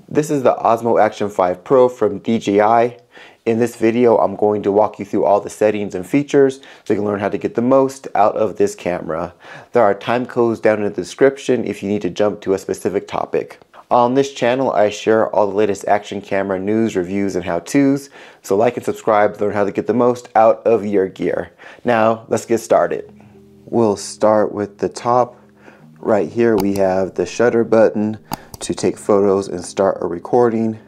This is the Osmo Action 5 Pro from DJI. In this video, I'm going to walk you through all the settings and features so you can learn how to get the most out of this camera. There are time codes down in the description if you need to jump to a specific topic. On this channel, I share all the latest action camera news, reviews, and how-tos, so like and subscribe to learn how to get the most out of your gear. Now, let's get started. We'll start with the top. Right here we have the shutter button to take photos and start a recording.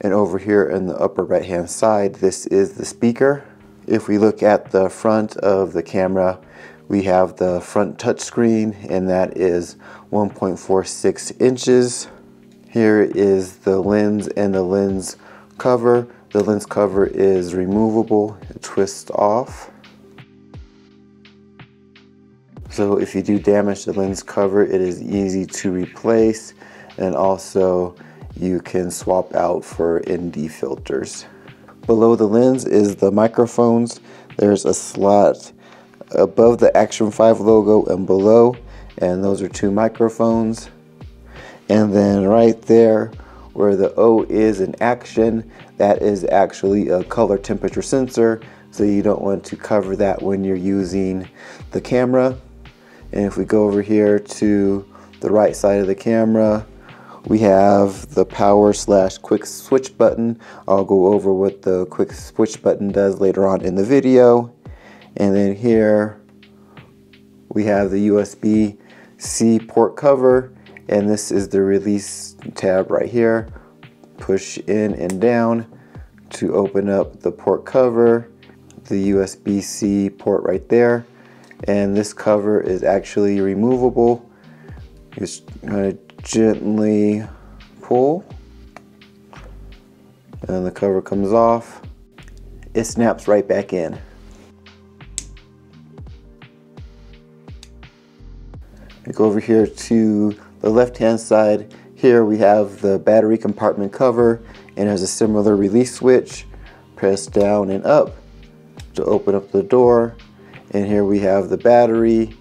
And over here in the upper right hand side, this is the speaker. If we look at the front of the camera, we have the front touchscreen, and that is 1.46 inches. Here is the lens and the lens cover. The lens cover is removable. It twists off. So if you do damage the lens cover, it is easy to replace, and also you can swap out for ND filters. Below the lens is the microphones. There's a slot above the Action 5 logo and below, and those are two microphones. And then right there where the O is in Action, that is actually a color temperature sensor, so you don't want to cover that when you're using the camera. And if we go over here to the right side of the camera, we have the power/quick switch button. I'll go over what the quick switch button does later on in the video. And then here we have the USB-C port cover, and this is the release tab right here. Push in and down to open up the port cover, the USB-C port right there. And this cover is actually removable. Just kind of gently pull and the cover comes off. It snaps right back in. We go over here to the left hand side. Here we have the battery compartment cover, and there's a similar release switch. Press down and up to open up the door. And here we have the battery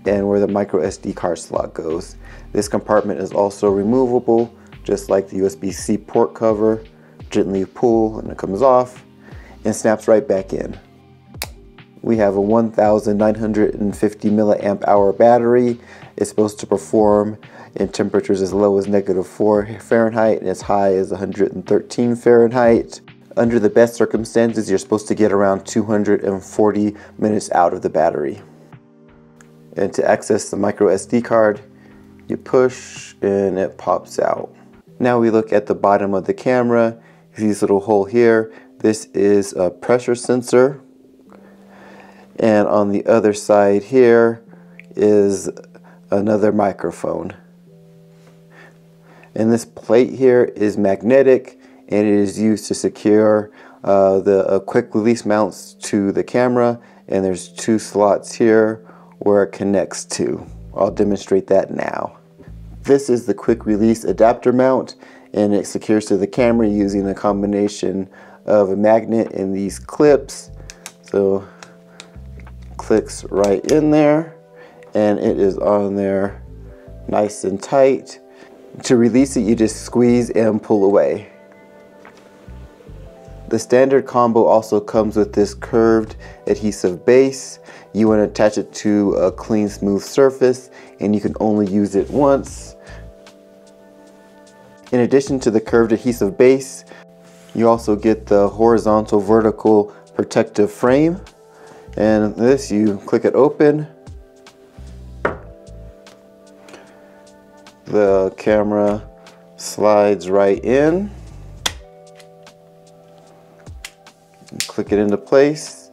and where the micro SD card slot goes. This compartment is also removable, just like the USB-C port cover. Gently pull and it comes off and snaps right back in. We have a 1950 milliamp hour battery. It's supposed to perform in temperatures as low as -4 Fahrenheit and as high as 113 Fahrenheit. Under the best circumstances, you're supposed to get around 240 minutes out of the battery. And to access the micro SD card, you push and it pops out. Now we look at the bottom of the camera. You see this little hole here. This is a pressure sensor. And on the other side here is another microphone. And this plate here is magnetic, and it is used to secure the quick release mounts to the camera, and there's two slots here where it connects to. I'll demonstrate that now. This is the quick release adapter mount, and it secures to the camera using a combination of a magnet and these clips. So clicks right in there, and it is on there nice and tight. To release it, you just squeeze and pull away. The standard combo also comes with this curved adhesive base. You want to attach it to a clean, smooth surface, and you can only use it once. In addition to the curved adhesive base, you also get the horizontal vertical protective frame. And this, you click it open. The camera slides right in. Click it into place.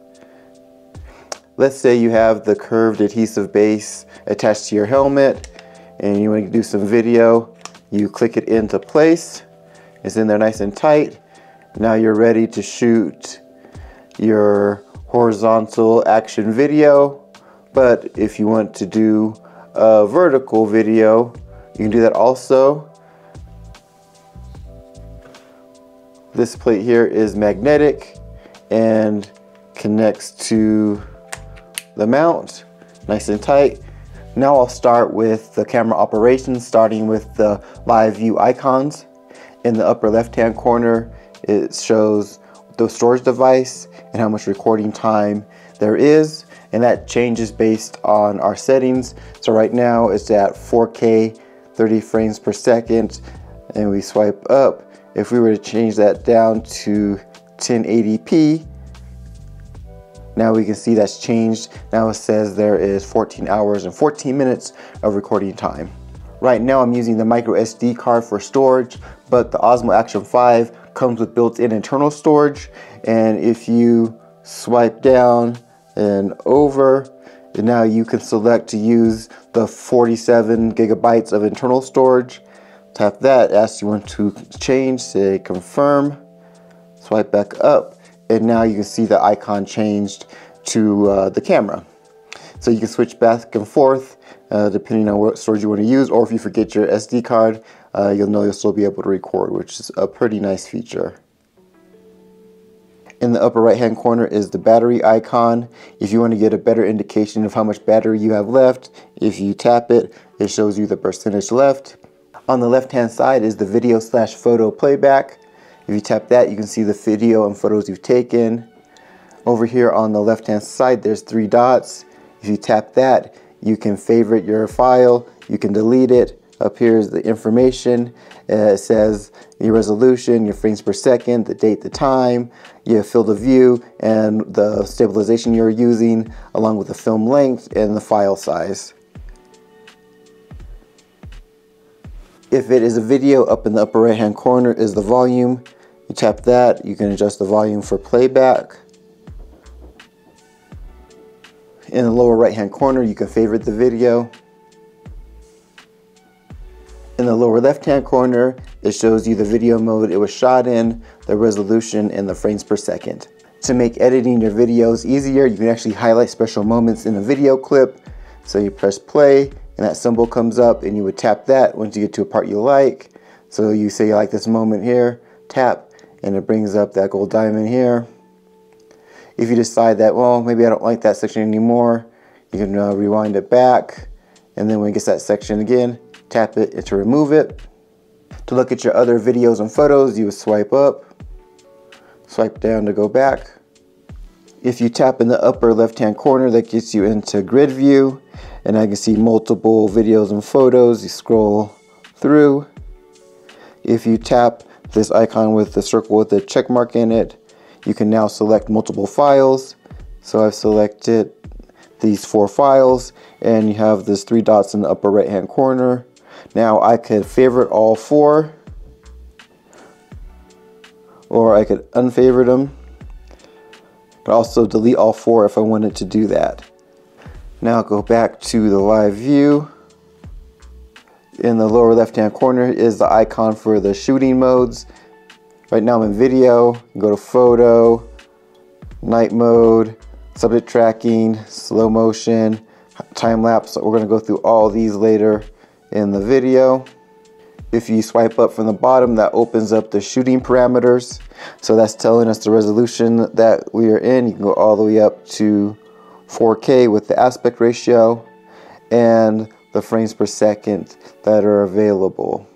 Let's say you have the curved adhesive base attached to your helmet and you want to do some video. You click it into place. It's in there nice and tight. Now you're ready to shoot your horizontal action video. But if you want to do a vertical video, you can do that also. This plate here is magnetic and connects to the mount nice and tight. Now I'll start with the camera operations, starting with the live view icons. In the upper left hand corner, it shows the storage device and how much recording time there is, and that changes based on our settings. So right now it's at 4K 30 frames per second, and we swipe up. If we were to change that down to 1080p, now we can see that's changed. Now it says there is 14 hours and 14 minutes of recording time. Right now I'm using the micro SD card for storage, but the Osmo Action 5 comes with built-in internal storage, and if you swipe down and over, and now you can select to use the 47 gigabytes of internal storage. Tap that, ask you want to change, say confirm, swipe back up, and now you can see the icon changed to the camera. So you can switch back and forth depending on what storage you want to use, or if you forget your SD card, you'll know you'll still be able to record, which is a pretty nice feature. In the upper right hand corner is the battery icon. If you want to get a better indication of how much battery you have left, if you tap it, it shows you the percentage left. On the left hand side is the video/photo playback. If you tap that, you can see the video and photos you've taken. Over here on the left hand side, there's 3 dots. If you tap that, you can favorite your file, you can delete it. Up here is the information. It says your resolution, your frames per second, the date, the time, your field of view, and the stabilization you're using, along with the film length and the file size. If it is a video, up in the upper right hand corner is the volume. You tap that, you can adjust the volume for playback. In the lower right hand corner, you can favorite the video. In the lower left hand corner, it shows you the video mode it was shot in, the resolution, and the frames per second. To make editing your videos easier, you can actually highlight special moments in a video clip. So you press play, and that symbol comes up, and you would tap that once you get to a part you like. So you say you like this moment here, tap, and it brings up that gold diamond here. If you decide that, well, maybe I don't like that section anymore, you can rewind it back, and then when it gets that section again, tap it to remove it. To look at your other videos and photos, you would swipe up, swipe down to go back. If you tap in the upper left hand corner, that gets you into grid view, and I can see multiple videos and photos. You scroll through. If you tap this icon with the circle with the check mark in it, you can now select multiple files. So I've selected these 4 files, and you have this 3 dots in the upper right hand corner. Now I could favorite all 4, or I could unfavorite them. But also delete all 4 if I wanted to do that. Now go back to the live view. In the lower left hand corner is the icon for the shooting modes. Right now I'm in video. Go to photo, night mode, subject tracking, slow motion, time lapse. We're going to go through all these later in the video. If you swipe up from the bottom, that opens up the shooting parameters. So that's telling us the resolution that we are in. You can go all the way up to 4K with the aspect ratio and the frames per second that are available.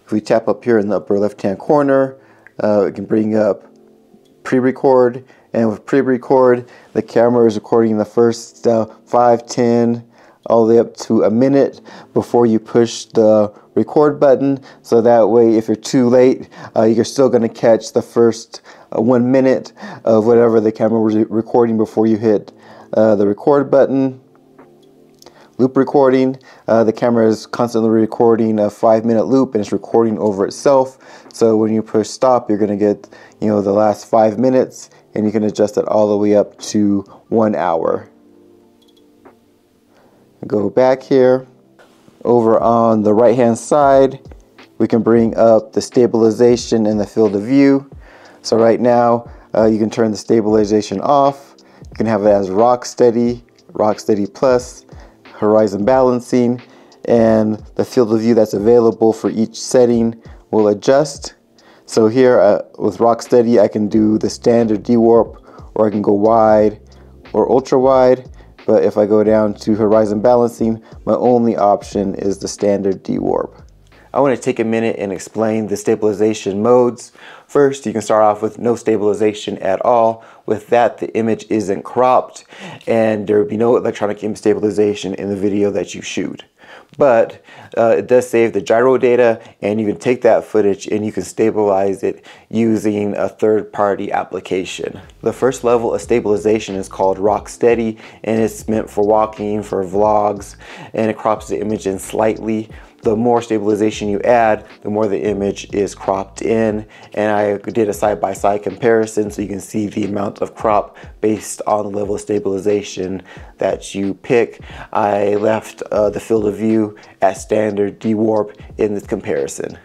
If we tap up here in the upper left hand corner, we can bring up pre-record, and with pre-record, the camera is recording the first 5, 10, all the way up to a minute before you push the record button. So that way, if you're too late, you're still going to catch the first 1 minute of whatever the camera was recording before you hit the record button. Loop recording, the camera is constantly recording a 5-minute loop, and it's recording over itself. So when you push stop, you're going to get, the last 5 minutes, and you can adjust it all the way up to 1 hour. Go back here. Over on the right hand side, we can bring up the stabilization and the field of view. So right now, you can turn the stabilization off. You can have it as Rocksteady, Rocksteady Plus, horizon balancing, and the field of view that's available for each setting will adjust. So here with Rocksteady, I can do the standard dewarp, or I can go wide or ultra wide. But if I go down to horizon balancing, my only option is the standard dewarp. I want to take a minute and explain the stabilization modes. First, you can start off with no stabilization at all. With that, the image isn't cropped and there will be no electronic image stabilization in the video that you shoot. But it does save the gyro data, and you can take that footage and you can stabilize it using a third-party application. The first level of stabilization is called Rocksteady, and it's meant for walking, for vlogs, and it crops the image in slightly. The more stabilization you add, the more the image is cropped in. And I did a side-by-side comparison so you can see the amount of crop based on the level of stabilization that you pick. I left the field of view at standard dewarp in this comparison.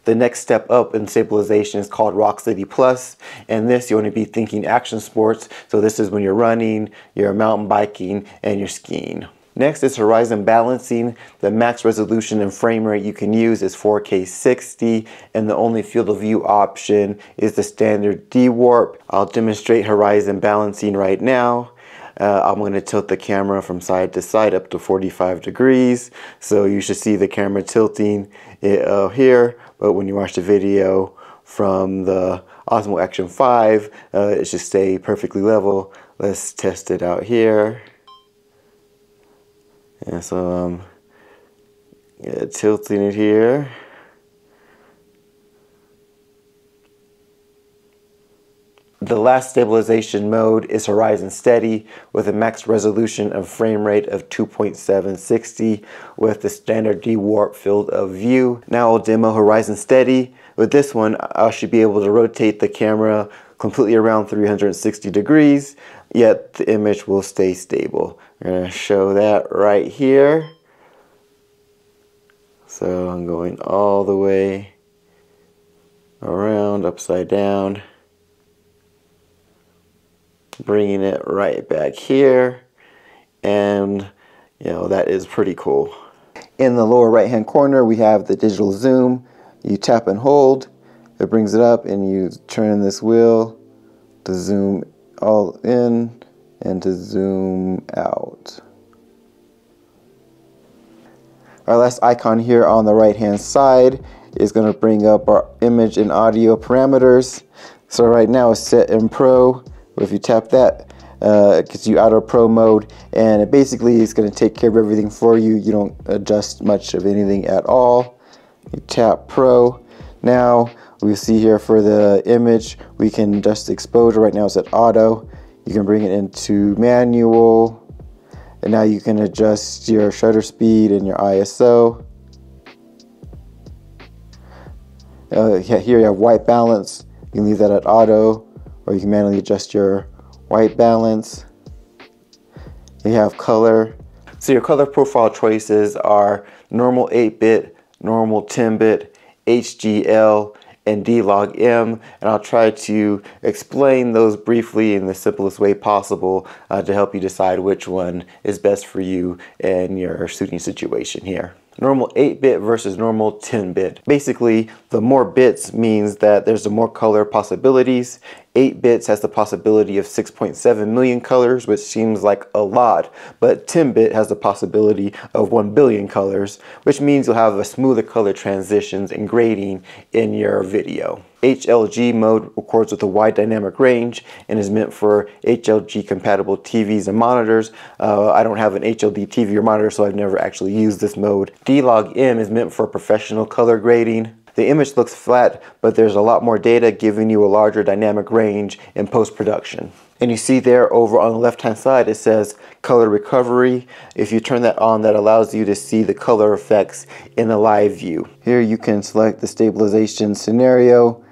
The next step up in stabilization is called Rocksteady Plus, and this you want to be thinking action sports. So this is when you're running, you're mountain biking, and you're skiing. Next is horizon balancing. The max resolution and frame rate you can use is 4K 60, and the only field of view option is the standard dewarp. I'll demonstrate horizon balancing right now. I'm going to tilt the camera from side to side up to 45 degrees. So you should see the camera tilting here, but when you watch the video from the Osmo Action 5, it should stay perfectly level. Let's test it out here. And so I'm tilting it here. The last stabilization mode is horizon steady with a max resolution and frame rate of 2.760 with the standard dewarp field of view. Now I'll demo horizon steady. With this one, I should be able to rotate the camera completely around 360 degrees, yet the image will stay stable. I'm going to show that right here. So I'm going all the way around, upside down, bringing it right back here, and that is pretty cool. In the lower right hand corner we have the digital zoom. You tap and hold, it brings it up, and you turn this wheel to zoom all in and to zoom out. Our last icon here on the right hand side is going to bring up our image and audio parameters. So right now it's set in Pro. If you tap that, it gets you out of Pro mode, and it basically is going to take care of everything for you. You don't adjust much of anything at all. You tap Pro. Now we see here for the image, we can adjust the exposure. Right now it's at auto. You can bring it into manual, and now you can adjust your shutter speed and your ISO. Here you have white balance. You can leave that at auto, or you can manually adjust your white balance. You have color. So your color profile choices are normal 8-bit, normal 10-bit, HGL, and D-Log-M, and I'll try to explain those briefly in the simplest way possible to help you decide which one is best for you and your shooting situation here. Normal 8-bit versus normal 10-bit. Basically, the more bits means that there's the more color possibilities. 8 bits has the possibility of 6.7 million colors, which seems like a lot, but 10-bit has the possibility of 1 billion colors, which means you'll have a smoother color transitions and grading in your video. HLG mode records with a wide dynamic range and is meant for HLG compatible TVs and monitors. I don't have an HLD TV or monitor, so I've never actually used this mode. D-Log-M is meant for professional color grading. The image looks flat, but there's a lot more data giving you a larger dynamic range in post-production. And you see there over on the left-hand side it says color recovery. If you turn that on, that allows you to see the color effects in the live view. Here you can select the stabilization scenario,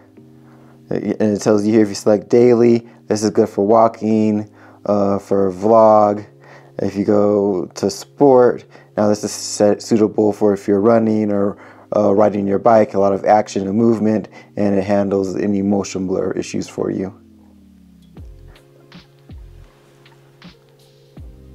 and it tells you here if you select daily, this is good for walking, for vlog. If you go to sport, now this is suitable for if you're running or riding your bike, a lot of action and movement, and it handles any motion blur issues for you.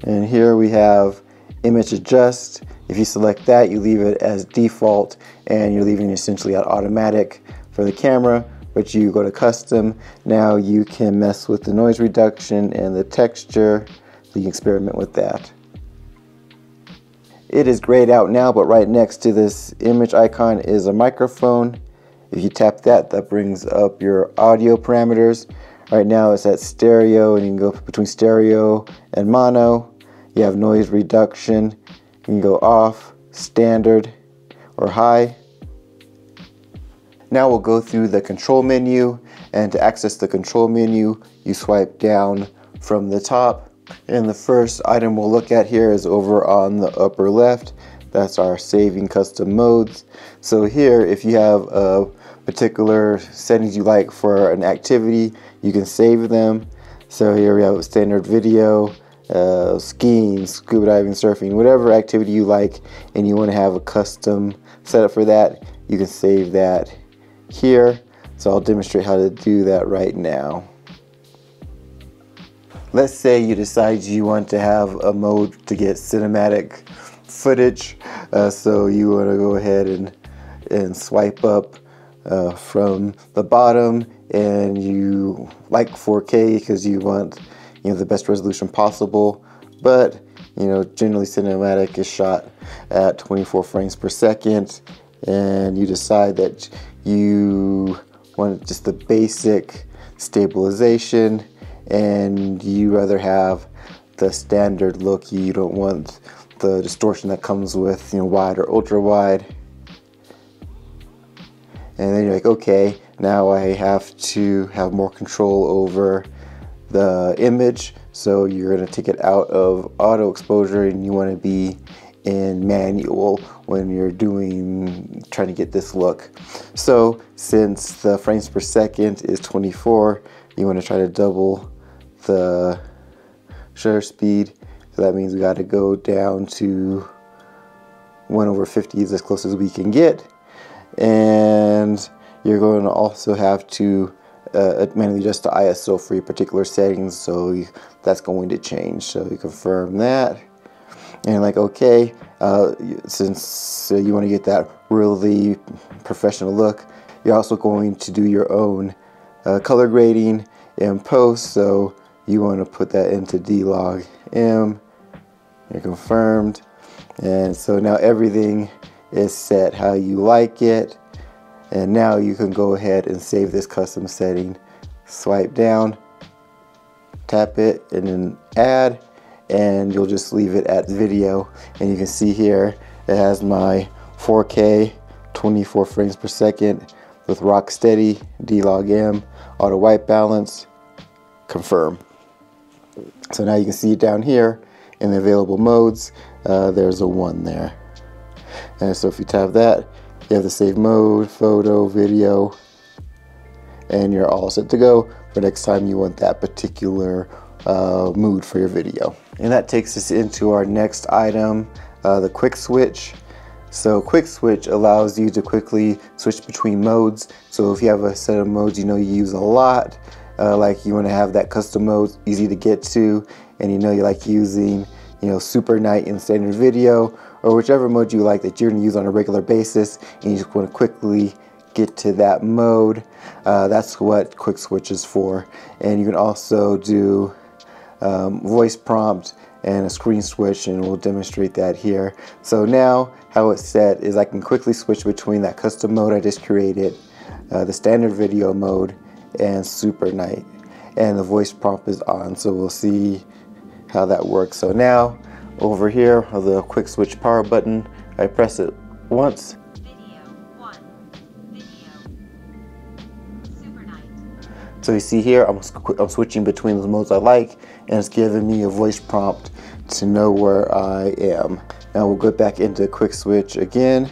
And here we have image adjust. If you select that, you leave it as default, and you're leaving it essentially at automatic for the camera. but you go to custom. Now you can mess with the noise reduction and the texture, so you can experiment with that. It is grayed out now, but right next to this image icon is a microphone. If you tap that, that brings up your audio parameters. Right now it's at stereo, and you can go between stereo and mono. You have noise reduction. You can go off, standard, or high. Now we'll go through the control menu, and to access the control menu, you swipe down from the top. And the first item we'll look at here is over on the upper left. That's our saving custom modes. So here, if you have a particular settings you like for an activity, you can save them. So here we have standard video, skiing, scuba diving, surfing, whatever activity you like, and you want to have a custom setup for that, you can save that here. So I'll demonstrate how to do that right now. Let's say you decide you want to have a mode to get cinematic footage, so you want to go ahead and swipe up from the bottom, and you like 4K because you want, you know, the best resolution possible, but you know, generally cinematic is shot at 24 frames per second, and you decide that you want just the basic stabilization, and you rather have the standard look. You don't want the distortion that comes with, you know, wide or ultra wide. And then you're like, okay, now I have to have more control over the image. So you're going to take it out of auto exposure, and you want to be in manual when you're trying to get this look. So since the frames per second is 24, you want to try to double the shutter speed. So that means we got to go down to 1/50 is as close as we can get. And you're going to also have to manually adjust the ISO for your particular settings, so that's going to change. So you confirm that, and like, okay, since you want to get that really professional look, you're also going to do your own color grading in post, so you want to put that into D-Log M. You're confirmed, and so now everything is set how you like it. And now you can go ahead and save this custom setting. Swipe down, tap it, and then add, and you'll just leave it at video. And you can see here it has my 4K 24 frames per second with Rocksteady, D-Log M, auto white balance, confirm. So now you can see it down here in the available modes. There's a 1 there. And so if you tap that, you have the save mode, photo, video, and you're all set to go for next time you want that particular mood for your video. And that takes us into our next item, the quick switch. So quick switch allows you to quickly switch between modes. So if you have a set of modes you know you use a lot, like you want to have that custom mode easy to get to, and you know you like using, you know, super night in standard video, or whichever mode you like that you're going to use on a regular basis, and you just want to quickly get to that mode, that's what quick switch is for. And you can also do voice prompt and a screen switch, and we'll demonstrate that here. So now how it's set is I can quickly switch between that custom mode I just created, the standard video mode, and super night, and the voice prompt is on. So we'll see how that works. So now over here, the quick switch power button, I press it once. Video 1, video, super night. So you see here, I'm switching between the modes I like, and it's giving me a voice prompt to know where I am. Now we'll go back into quick switch again,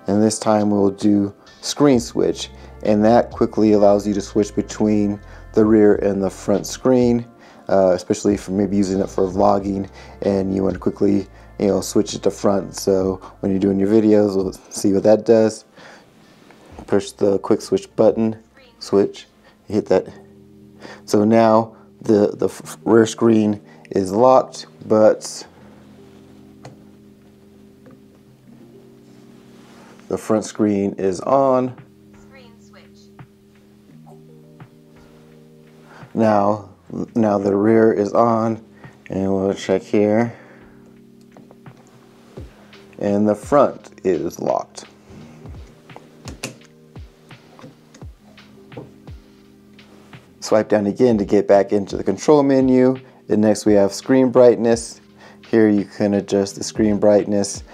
and this time we'll do screen switch, and that quickly allows you to switch between the rear and the front screen. Especially for maybe using it for vlogging, and you want to quickly, you know, switch it to front. So when you're doing your videos, we'll see what that does. Push the quick switch button, switch, hit that. So now the rear screen is locked, but the front screen is on. Screen switch. Now the rear is on, and we'll check here. And the front is locked. Swipe down again to get back into the control menu. And next we have screen brightness. Here you can adjust the screen brightness.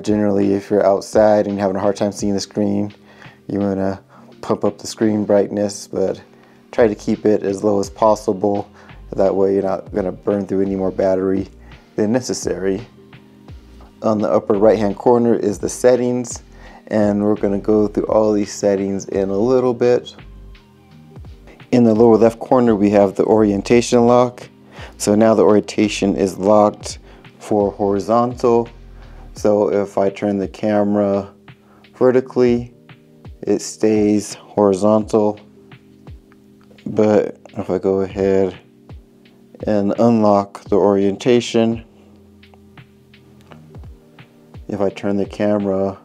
Generally, if you're outside and you're having a hard time seeing the screen, you want to pump up the screen brightness, but try to keep it as low as possible. That way you're not going to burn through any more battery than necessary. On the upper right hand corner is the settings, and we're going to go through all these settings in a little bit. In the lower left corner we have the orientation lock. So now the orientation is locked for horizontal. So if I turn the camera vertically, it stays horizontal. But if I go ahead and unlock the orientation, if I turn the camera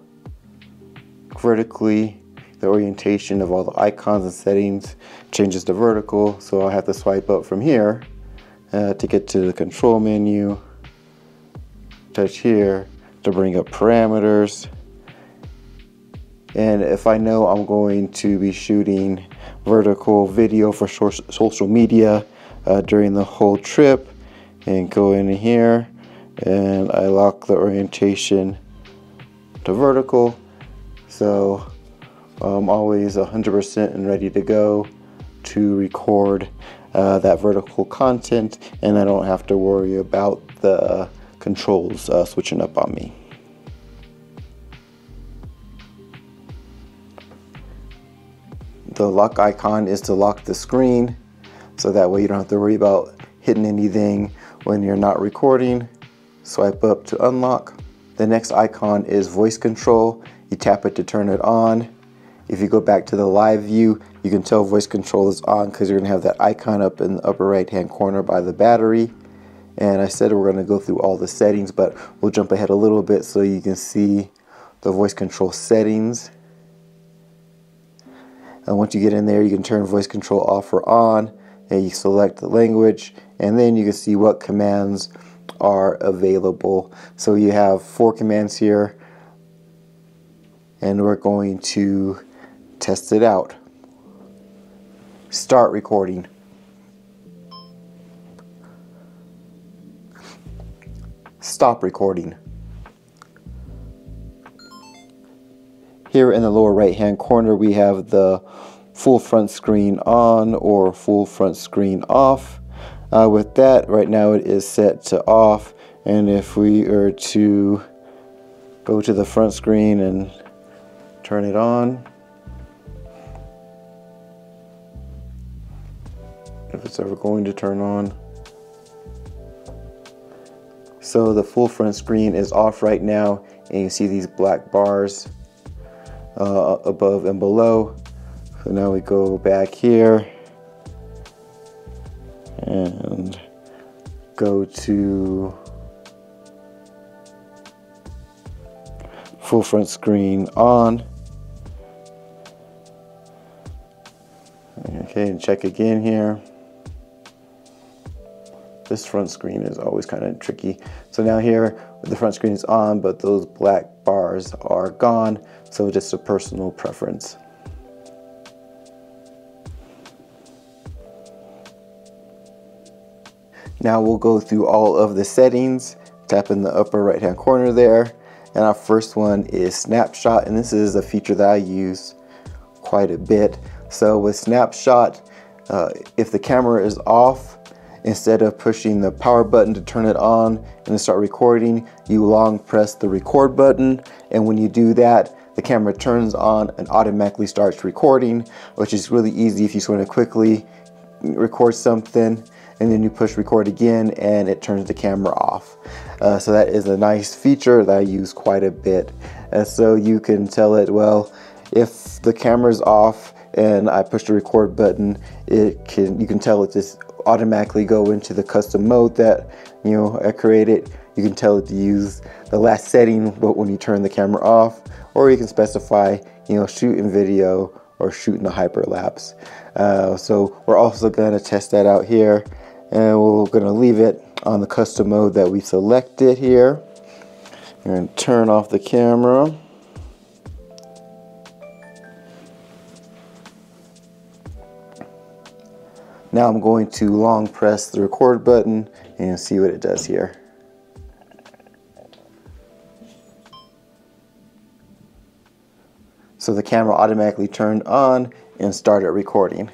vertically, the orientation of all the icons and settings changes to vertical. So I have to swipe up from here to get to the control menu. Touch here to bring up parameters. And if I know I'm going to be shooting vertical video for social media during the whole trip, and go in here and I lock the orientation to vertical. So I'm always 100% and ready to go to record that vertical content, and I don't have to worry about the controls switching up on me. The lock icon is to lock the screen, so that way you don't have to worry about hitting anything when you're not recording. Swipe up to unlock. The next icon is voice control. You tap it to turn it on. If you go back to the live view, you can tell voice control is on because you're going to have that icon up in the upper right hand corner by the battery. And I said we're going to go through all the settings, but we'll jump ahead a little bit so you can see the voice control settings. And once you get in there, you can turn voice control off or on, and you select the language, and then you can see what commands are available. So you have 4 commands here, and we're going to test it out. Start recording. Stop recording. Here in the lower right hand corner we have the full front screen on or full front screen off. With that, right now it is set to off, and if we are to go to the front screen and turn it on, if it's ever going to turn on. So the full front screen is off right now, and you see these black bars above and below. So now we go back here and go to full front screen on. Okay, and check again here. This front screen is always kind of tricky. So now here the front screen is on, but those black bars are gone. So just a personal preference. Now we'll go through all of the settings. Tap in the upper right hand corner there. And our first one is snapshot, and this is a feature that I use quite a bit. So with snapshot, if the camera is off, instead of pushing the power button to turn it on and to start recording, you long press the record button, and when you do that, the camera turns on and automatically starts recording, which is really easy if you just want to quickly record something, and then you push record again and it turns the camera off. So that is a nice feature that I use quite a bit. And so you can tell it, well, if the camera's off and I push the record button, you can tell it just automatically go into the custom mode that I created. You can tell it to use the last setting but when you turn the camera off, or you can specify shooting video or shooting the hyperlapse. So we're also going to test that out here, and we're going to leave it on the custom mode that we selected here. We're going to turn off the camera. Now I'm going to long press the record button and see what it does here. So the camera automatically turned on and started recording.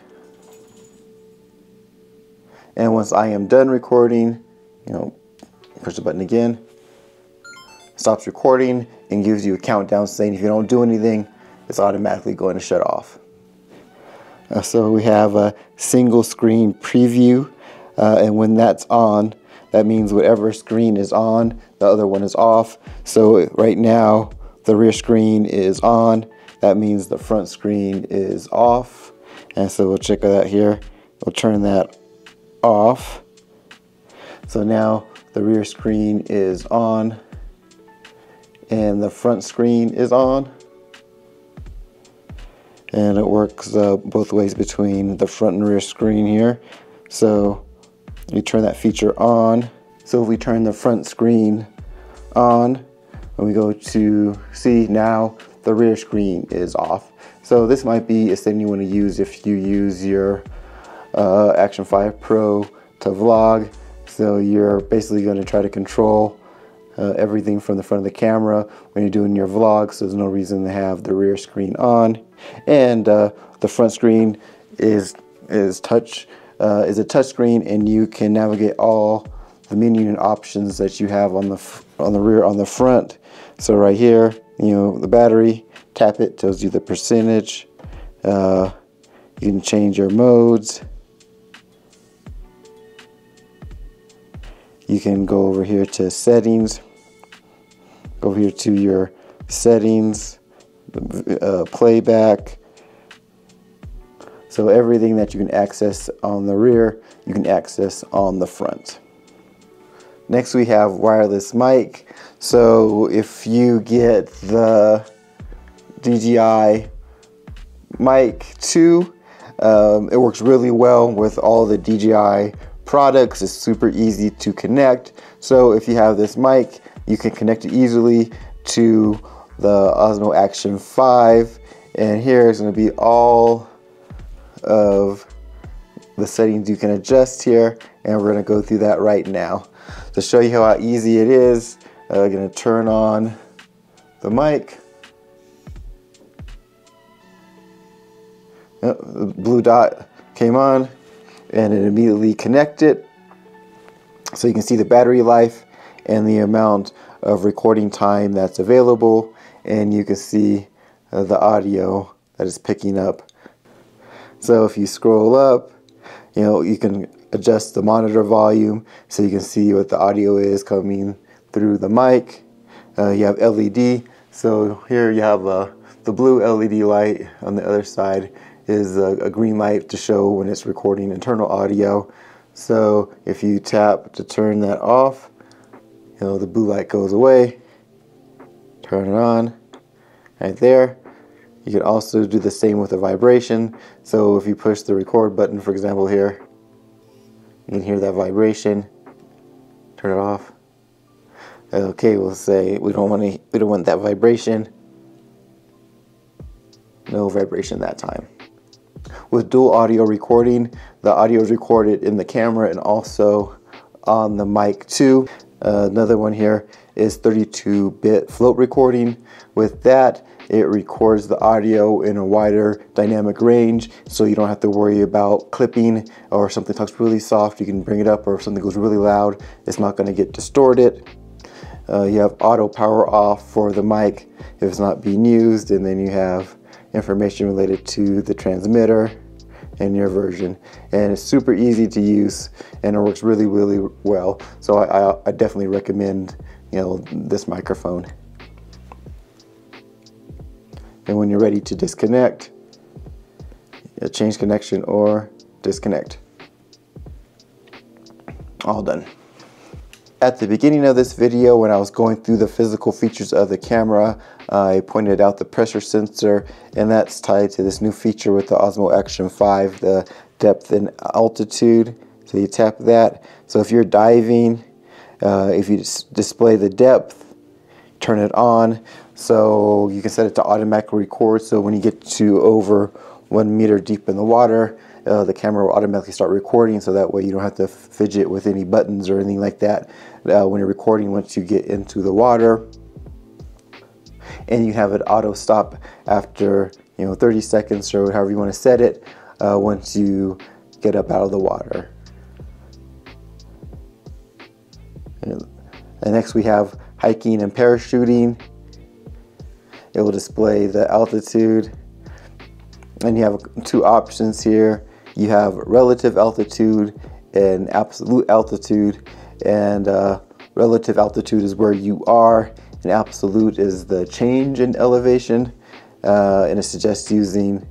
And once I am done recording, push the button again, stops recording and gives you a countdown saying if you don't do anything, it's automatically going to shut off. So we have a single screen preview, and when that's on, that means whatever screen is on, the other one is off. So right now, the rear screen is on. That means the front screen is off. And so we'll check that here. We'll turn that off. So now the rear screen is on and the front screen is on. And it works both ways between the front and rear screen here. So you turn that feature on. So if we turn the front screen on, and we go to see, now the rear screen is off. So this might be a setting you want to use if you use your Action 5 Pro to vlog. So you're basically going to try to control everything from the front of the camera when you're doing your vlogs. So there's no reason to have the rear screen on. And the front screen is a touch screen, and you can navigate all the menu and options that you have on the rear, on the front. So right here, the battery, tap it, tells you the percentage. You can change your modes. You can go over here to settings, go over here to your settings, playback. So everything that you can access on the rear, you can access on the front. Next we have wireless mic. So if you get the DJI Mic 2, it works really well with all the DJI products. It's super easy to connect. So if you have this mic, you can connect it easily to the Osmo Action 5. And here is going to be all of the settings you can adjust here, and we're going to go through that right now. To show you how easy it is, I'm going to turn on the mic. The blue dot came on and it immediately connected. So you can see the battery life and the amount of recording time that's available, and you can see the audio that is picking up. So if you scroll up, you can adjust the monitor volume so you can see what the audio is coming through the mic. You have LED. So here you have the blue LED light. On the other side is a green light to show when it's recording internal audio. So if you tap to turn that off, the blue light goes away. Turn it on right there. You can also do the same with the vibration. So if you push the record button, for example here, you can hear that vibration. Turn it off. Okay, we'll say we don't want that vibration. No vibration that time. With dual audio recording, the audio is recorded in the camera and also on the mic too. Another one here is 32-bit float recording. With that, it records the audio in a wider dynamic range, so you don't have to worry about clipping, or if something talks really soft, you can bring it up, or if something goes really loud, it's not going to get distorted. You have auto power off for the mic if it's not being used, and then you have information related to the transmitter and your version. And it's super easy to use, and it works really, really well. So I definitely recommend this microphone. And when you're ready to disconnect, change connection or disconnect. All done. At the beginning of this video, when I was going through the physical features of the camera, I pointed out the pressure sensor, and that's tied to this new feature with the Osmo Action 5, the depth and altitude. So you tap that. So if you're diving, if you display the depth, turn it on, so you can set it to automatically record. So when you get to over 1 meter deep in the water, the camera will automatically start recording, so that way you don't have to fidget with any buttons or anything like that when you're recording once you get into the water. And you have it auto stop after 30 seconds or however you want to set it once you get up out of the water. And next we have hiking and parachuting. It will display the altitude, and you have two options here. You have relative altitude and absolute altitude, and relative altitude is where you are, and absolute is the change in elevation, and it suggests using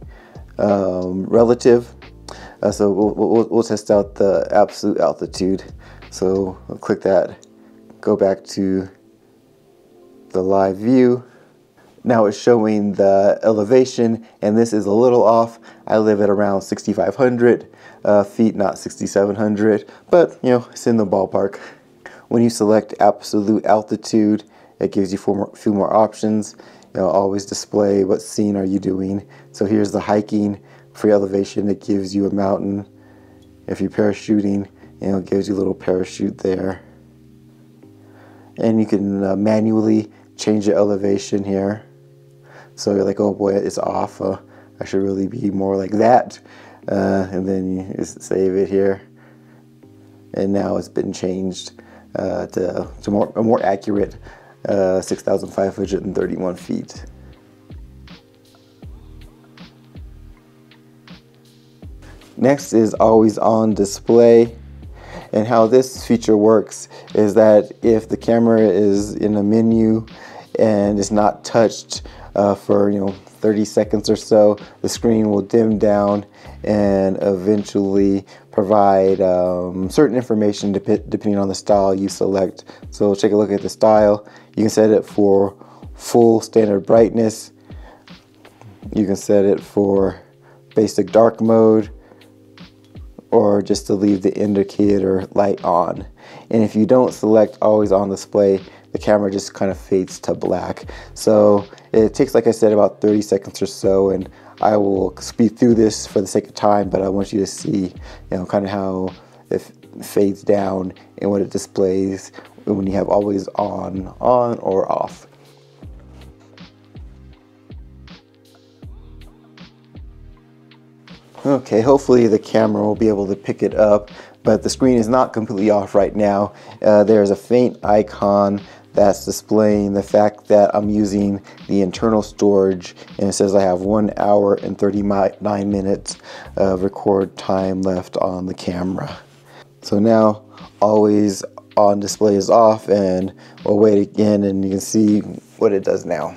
relative. So we'll test out the absolute altitude. So I'll click that, go back to the live view. Now it's showing the elevation, and this is a little off. I live at around 6,500 feet, not 6,700, but it's in the ballpark. When you select absolute altitude, it gives you a few more options. Always display what scene are you doing. So here's the hiking. For elevation, it gives you a mountain. If you're parachuting, it gives you a little parachute there. And you can manually change the elevation here. So you're like, oh boy, it's off. I should really be more like that. And then you just save it here. And now it's been changed to a more accurate 6,531 feet. Next is always on display. And how this feature works is that if the camera is in a menu and is not touched for 30 seconds or so, the screen will dim down and eventually provide certain information depending on the style you select. So take a look at the style. You can set it for full standard brightness. You can set it for basic dark mode, or just to leave the indicator light on. And if you don't select always on display, the camera just kind of fades to black. So it takes, like I said, about 30 seconds or so, and I will speed through this for the sake of time, but I want you to see kind of how it fades down and what it displays when you have always on or off. Okay, hopefully the camera will be able to pick it up, but the screen is not completely off right now. There's a faint icon that's displaying the fact that I'm using the internal storage, and it says I have 1 hour and 39 minutes of record time left on the camera. So now always on display is off, and we'll wait again and you can see what it does now.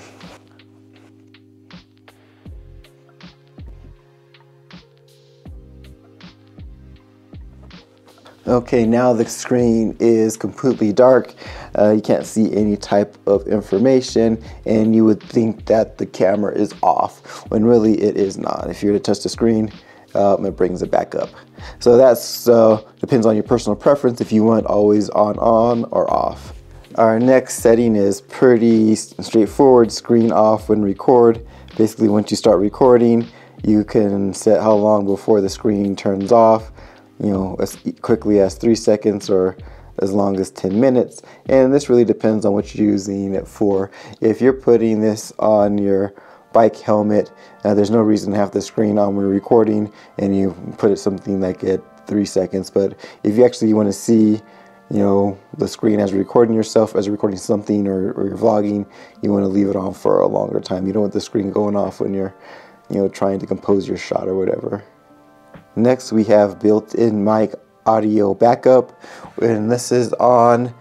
Okay, now the screen is completely dark. You can't see any type of information, and you would think that the camera is off when really it is not. If you were to touch the screen, it brings it back up. So that's depends on your personal preference if you want always on or off. Our next setting is pretty straightforward: screen off when record. Basically, once you start recording, you can set how long before the screen turns off. As quickly as 3 seconds or as long as 10 minutes. And this really depends on what you're using it for. If you're putting this on your bike helmet, there's no reason to have the screen on when you're recording, and you put it something like at 3 seconds. But if you actually want to see the screen as you're recording yourself, as you're recording something, or you're vlogging, you want to leave it on for a longer time. You don't want the screen going off when you're trying to compose your shot or whatever. Next we have built-in mic audio backup, and this is on.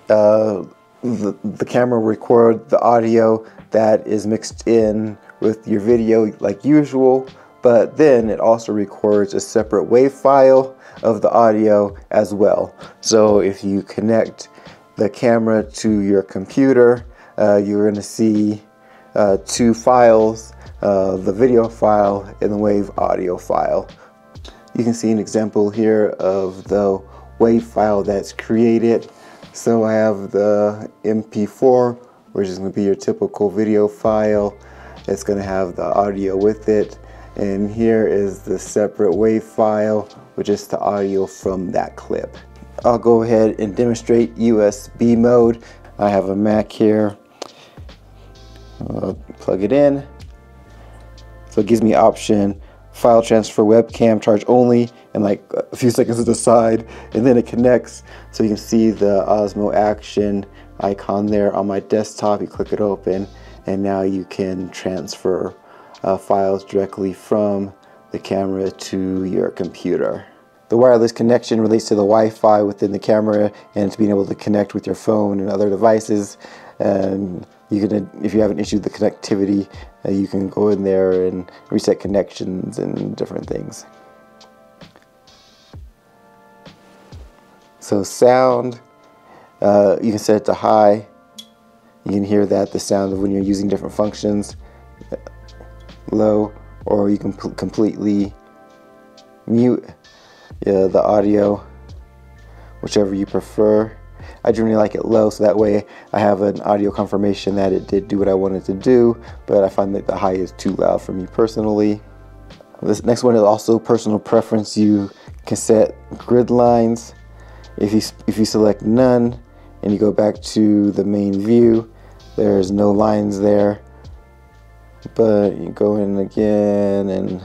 The camera will record the audio that is mixed in with your video like usual, but then it also records a separate WAV file of the audio as well. So if you connect the camera to your computer, you're going to see two files, the video file and the wave audio file. You can see an example here of the wave file that's created. So I have the MP4, which is going to be your typical video file. It's going to have the audio with it. And here is the separate wave file, which is the audio from that clip. I'll go ahead and demonstrate USB mode. I have a Mac here. I'll plug it in. So it gives me option file transfer, webcam, charge only, and like a few seconds to the side, and then it connects. So you can see the Osmo Action icon there on my desktop. You click it open, and now you can transfer files directly from the camera to your computer. The wireless connection relates to the Wi-Fi within the camera and to being able to connect with your phone and other devices. And you can, if you have an issue with the connectivity, you can go in there and reset connections and different things. So sound, you can set it to high. You can hear that, the sound of when you're using different functions. Low, or you can completely mute the audio, whichever you prefer. I generally like it low, so that way I have an audio confirmation that it did do what I wanted to do, but I find that the high is too loud for me personally. This next one is also personal preference. You can set grid lines. If you select none and you go back to the main view, there's no lines there. But you go in again and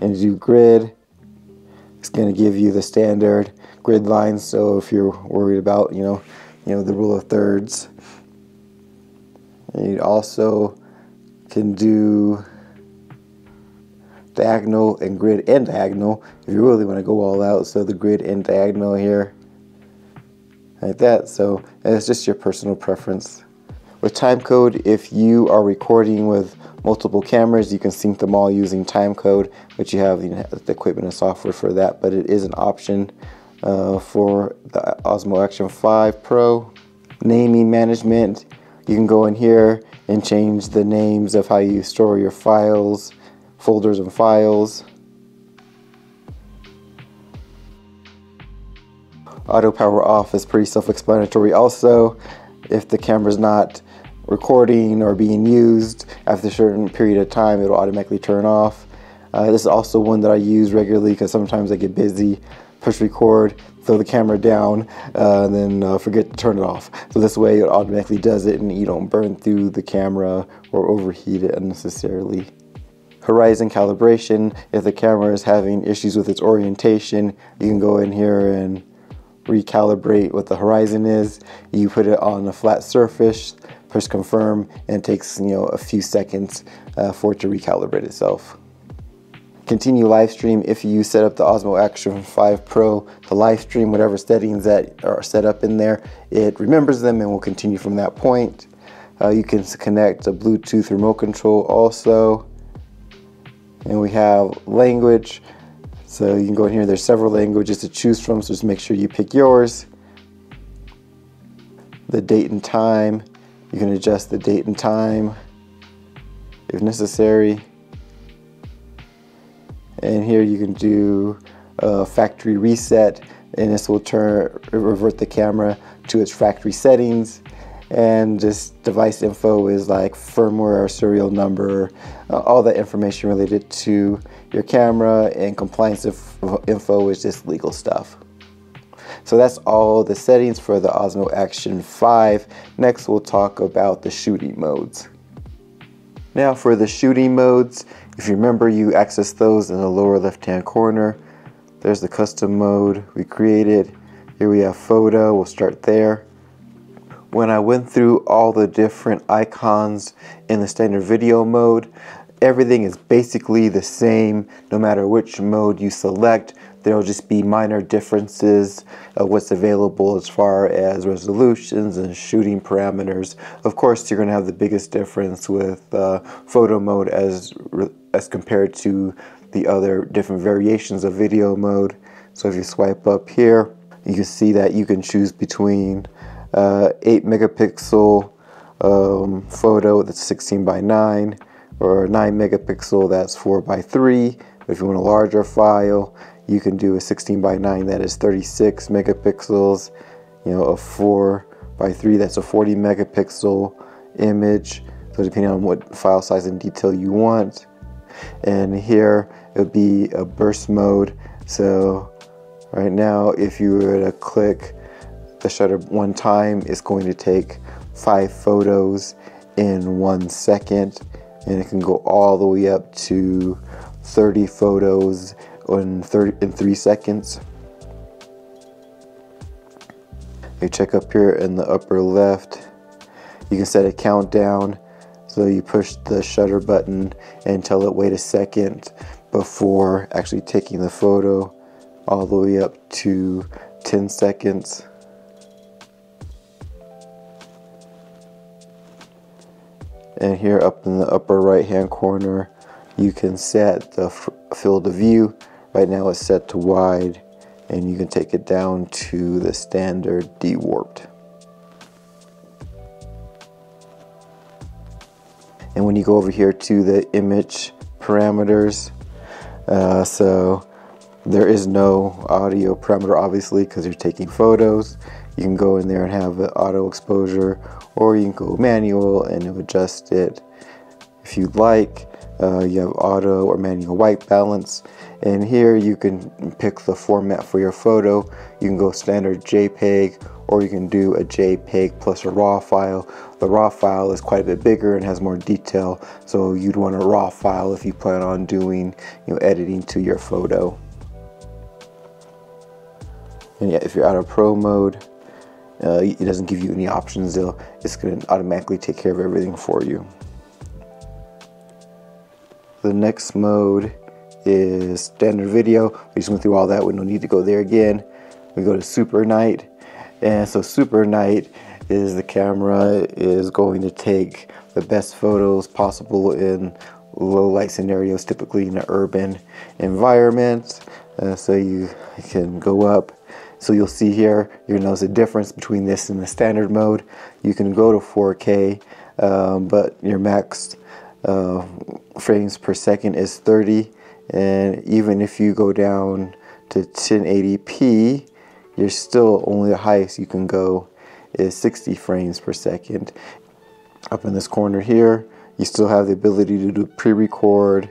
do grid. It's going to give you the standard grid lines. So if you're worried about the rule of thirds, and you also can do diagonal and grid and diagonal if you really want to go all out. So the grid and diagonal here, like that. So it's just your personal preference. With timecode, if you are recording with multiple cameras, you can sync them all using timecode, but you have the equipment and software for that. But it is an option for the Osmo Action 5 Pro. Naming management, you can go in here and change the names of how you store your files, folders and files. Auto power off is pretty self-explanatory. Also, if the camera's not recording or being used after a certain period of time, it'll automatically turn off. This is also one that I use regularly because sometimes I get busy, push record, throw the camera down, and then forget to turn it off. So this way it automatically does it and you don't burn through the camera or overheat it unnecessarily. Horizon calibration, if the camera is having issues with its orientation, you can go in here and recalibrate what the horizon is. You put it on a flat surface, push confirm, and it takes a few seconds for it to recalibrate itself. Continue live stream. If you set up the Osmo Action 5 Pro to live stream whatever settings that are set up in there, it remembers them and will continue from that point. You can connect a Bluetooth remote control also. And we have language. So you can go in here, there's several languages to choose from, so just make sure you pick yours. The date and time, you can adjust the date and time if necessary. And here you can do a factory reset, and this will revert the camera to its factory settings. And just device info is like firmware, serial number, all that information related to your camera, and compliance info is just legal stuff. So that's all the settings for the Osmo Action 5. Next we'll talk about the shooting modes. Now for the shooting modes, if you remember, you access those in the lower left hand corner. There's the custom mode we created. Here we have photo, we'll start there. When I went through all the different icons in the standard video mode, everything is basically the same no matter which mode you select. There will just be minor differences of what's available as far as resolutions and shooting parameters. Of course, you're going to have the biggest difference with photo mode as compared to the other different variations of video mode. So if you swipe up here, you can see that you can choose between 8 megapixel photo that's 16 by 9, or 9 megapixel that's 4 by 3. But if you want a larger file, you can do a 16 by 9 that is 36 megapixels, you know, a 4 by 3 that's a 40 megapixel image. So depending on what file size and detail you want. And here it would be a burst mode. So right now, if you were to click the shutter one time, it's going to take 5 photos in 1 second, and it can go all the way up to 30 photos in 3 seconds. You check up here in the upper left, you can set a countdown. So you push the shutter button and tell it wait a second before actually taking the photo, all the way up to 10 seconds. And here up in the upper right hand corner, you can set the field of view. Right now it's set to wide, and you can take it down to the standard de-warped. And when you go over here to the image parameters, so there is no audio parameter obviously because you're taking photos. You can go in there and have the auto exposure, or you can go manual and adjust it if you'd like. You have auto or manual white balance, and here you can pick the format for your photo. You can go standard JPEG, or you can do a JPEG plus a RAW file. The RAW file is quite a bit bigger and has more detail, so you'd want a RAW file if you plan on doing, you know, editing to your photo. And yeah, if you're out of Pro mode, it doesn't give you any options. It's going to automatically take care of everything for you. The next mode is standard video. We just went through all that. We don't need to go there again. We go to Super Night. And so Super Night is the camera is going to take the best photos possible in low light scenarios, typically in an urban environment. So you can go up. So you'll see here, you're gonna notice a difference between this and the standard mode. You can go to 4K, but your max frames per second is 30. And even if you go down to 1080p, you're still only the highest you can go is 60 frames per second. Up in this corner here, you still have the ability to do pre-record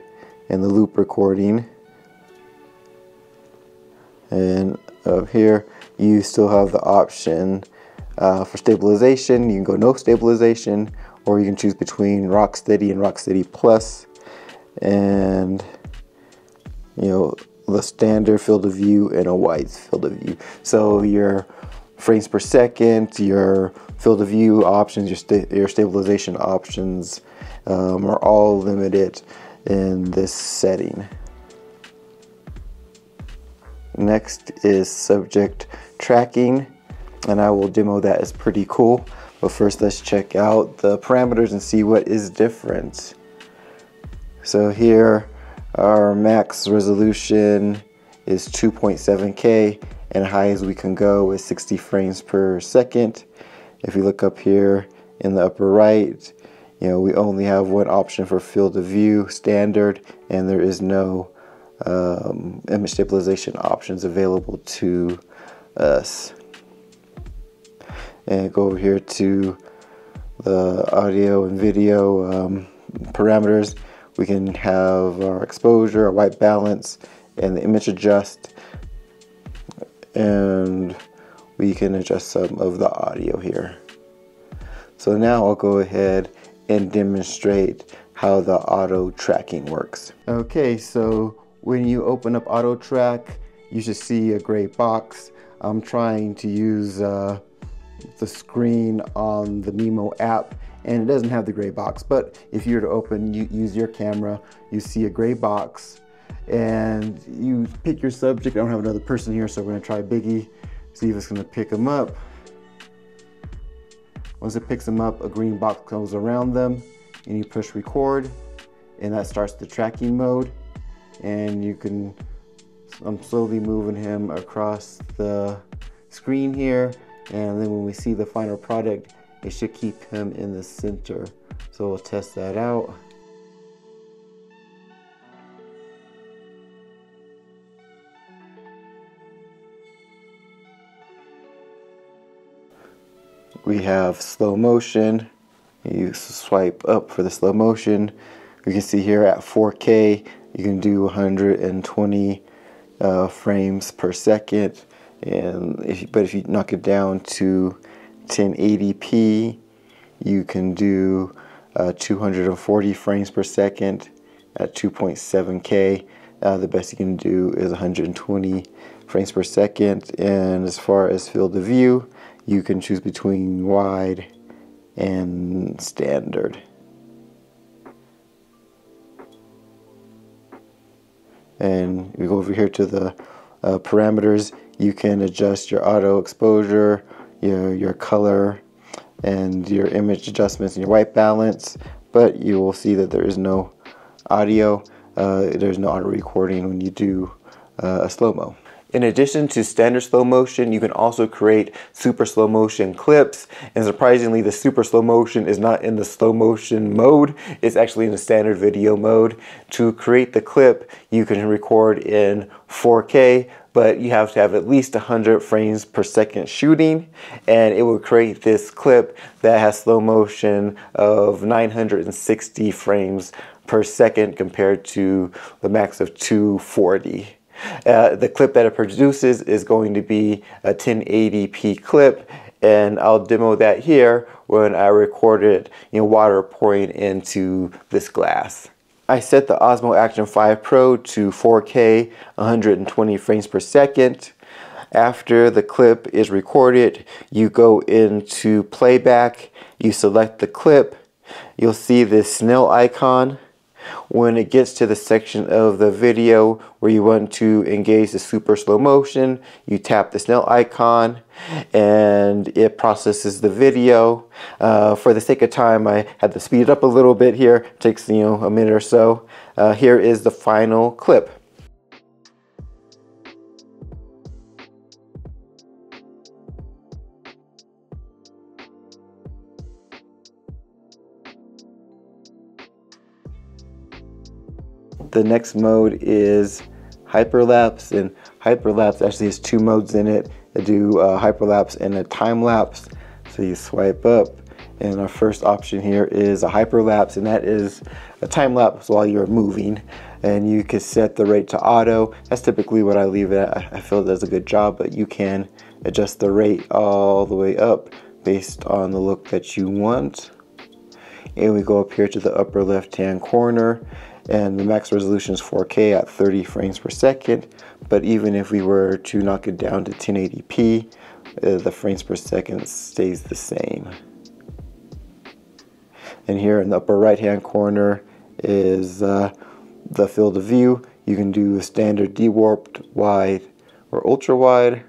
and the loop recording. And up here, you still have the option for stabilization. You can go no stabilization, or you can choose between Rocksteady and Rocksteady Plus, and you know, the standard field of view and a wide field of view. So your frames per second, your field of view options, your stabilization options are all limited in this setting. Next is subject tracking, and I will demo that. It's pretty cool. But first, let's check out the parameters and see what is different. So here, our max resolution is 2.7K, and high as we can go is 60 frames per second. If you look up here in the upper right, you know, we only have one option for field of view, standard, and there is no image stabilization options available to us. And go over here to the audio and video parameters. We can have our exposure, our white balance, and the image adjust, and we can adjust some of the audio here. So now I'll go ahead and demonstrate how the auto tracking works. Okay, so when you open up auto track, you should see a gray box. I'm trying to use the screen on the Mimo app, and it doesn't have the gray box. But if you were to use your camera, you see a gray box, and you pick your subject. I don't have another person here, so we're gonna try Biggie, see if it's gonna pick him up. Once it picks them up, a green box goes around them, and you push record, and that starts the tracking mode. And you can I'm slowly moving him across the screen here, and then when we see the final product, it should keep him in the center. So we'll test that out. We have slow motion. You swipe up for the slow motion. You can see here at 4K, you can do 120 frames per second. And if you knock it down to 1080p, you can do 240 frames per second at 2.7K. The best you can do is 120 frames per second. And as far as field of view, you can choose between wide and standard. And we go over here to the parameters. You can adjust your auto exposure, your color, and your image adjustments and your white balance, but you will see that there is no audio. There's no auto recording when you do a slow-mo. In addition to standard slow motion, you can also create super slow motion clips, and surprisingly the super slow motion is not in the slow motion mode, it's actually in the standard video mode. To create the clip, you can record in 4K, but you have to have at least 100 frames per second shooting, and it will create this clip that has slow motion of 960 frames per second compared to the max of 240. The clip that it produces is going to be a 1080p clip, and I'll demo that here when I record it, water pouring into this glass. I set the Osmo Action 5 Pro to 4K 120 frames per second. After the clip is recorded, you go into playback, you select the clip, you'll see this snail icon. When it gets to the section of the video where you want to engage the super slow motion, you tap the snail icon and it processes the video. For the sake of time, I had to speed it up a little bit here. It takes a minute or so. Here is the final clip. The next mode is hyperlapse, and hyperlapse actually has two modes in it. I do hyperlapse and a time lapse. So you swipe up, and our first option here is a hyperlapse, and that is a time lapse while you're moving. And you can set the rate to auto. That's typically what I leave it at. I feel it does a good job, but you can adjust the rate all the way up based on the look that you want. And we go up here to the upper left hand corner, and the max resolution is 4K at 30 frames per second. But even if we were to knock it down to 1080p, the frames per second stays the same. And here in the upper right hand corner is the field of view. You can do a standard dewarped, wide, or ultra wide.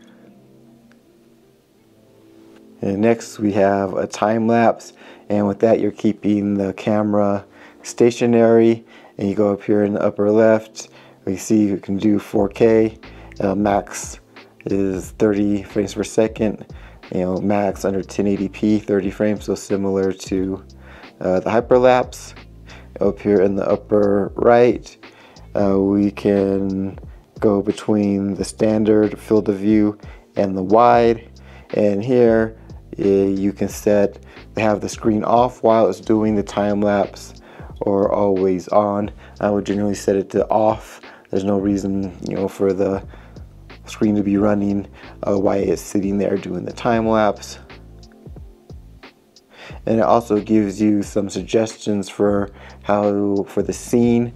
And next we have a time lapse, and with that you're keeping the camera stationary. And you go up here in the upper left, we see you can do 4K. Max is 30 frames per second. Max under 1080p, 30 frames, so similar to the hyperlapse. Up here in the upper right, we can go between the standard field of view and the wide. And here you can set to have the screen off while it's doing the time lapse, or always on. I would generally set it to off. There's no reason, for the screen to be running while it's sitting there doing the time lapse. And it also gives you some suggestions for the scene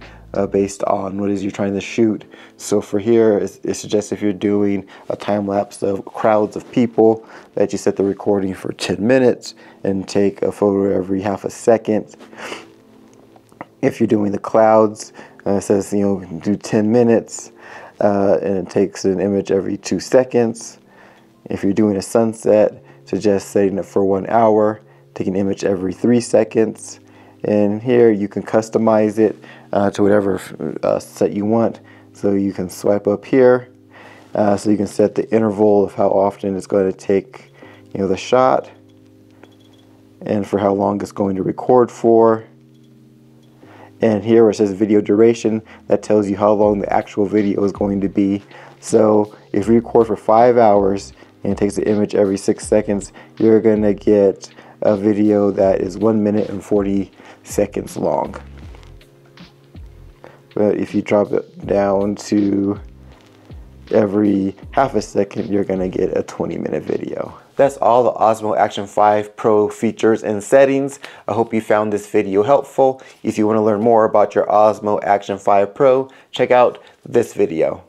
based on what it is you're trying to shoot. So for here, it suggests if you're doing a time lapse of crowds of people, that you set the recording for 10 minutes and take a photo every half a second. If you're doing the clouds, it says do 10 minutes and it takes an image every 2 seconds. If you're doing a sunset, suggest setting it for 1 hour, take an image every 3 seconds. And here you can customize it to whatever set you want. So you can swipe up here, so you can set the interval of how often it's going to take, the shot, and for how long it's going to record for. And here where it says video duration, that tells you how long the actual video is going to be. So if you record for 5 hours and it takes the image every 6 seconds, you're going to get a video that is 1 minute and 40 seconds long. But if you drop it down to every half a second, you're going to get a 20-minute video. That's all the Osmo Action 5 Pro features and settings. I hope you found this video helpful. If you want to learn more about your Osmo Action 5 Pro, check out this video.